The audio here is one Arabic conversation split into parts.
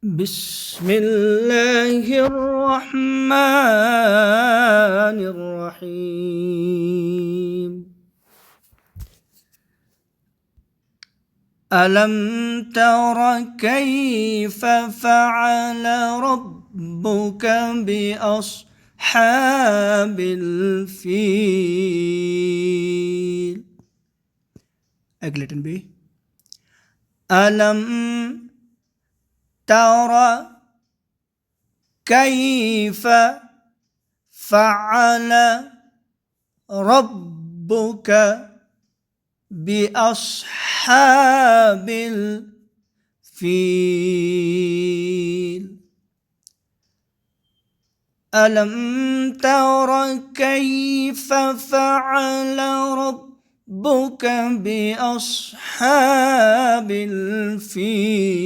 بسم الله الرحمن الرحيم. ألم تر كيف فعل ربك بأصحاب الفيل. أجلة به. ألم تر كيف فعل ربك بأصحاب الفيل. ألم تر كيف فعل ربك بأصحاب الفيل.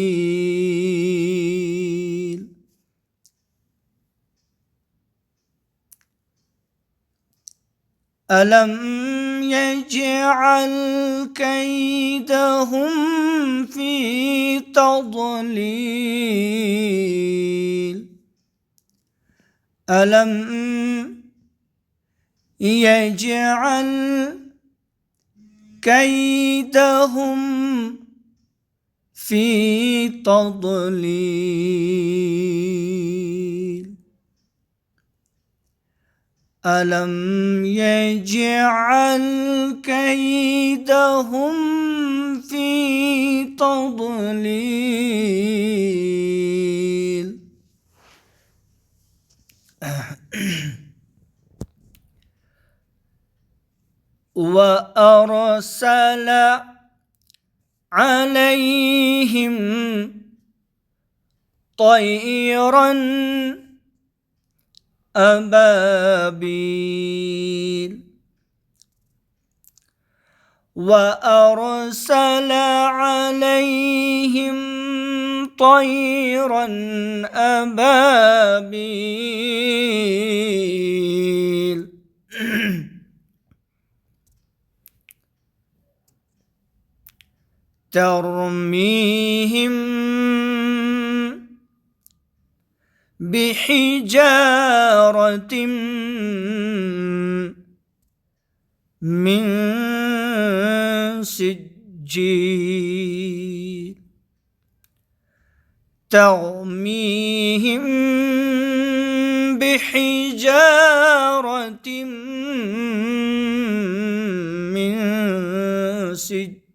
ألم يجعل كيدهم في تضليل. ألم يجعل كيدهم في تضليل. ألم يجعل كيدهم في تضليل. وأرسل عليهم طيرا أبابيل. وأرسل عليهم طيرا أبابيل ترميهم بحجارة من سجيل. ترميهم بحجارة من سجيل.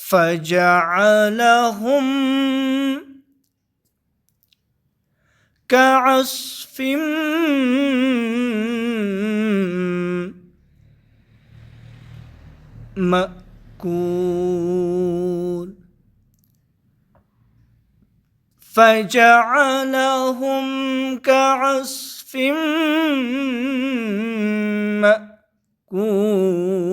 فجعلهم كعصف مأكول. فجعلهم كعصف مأكول.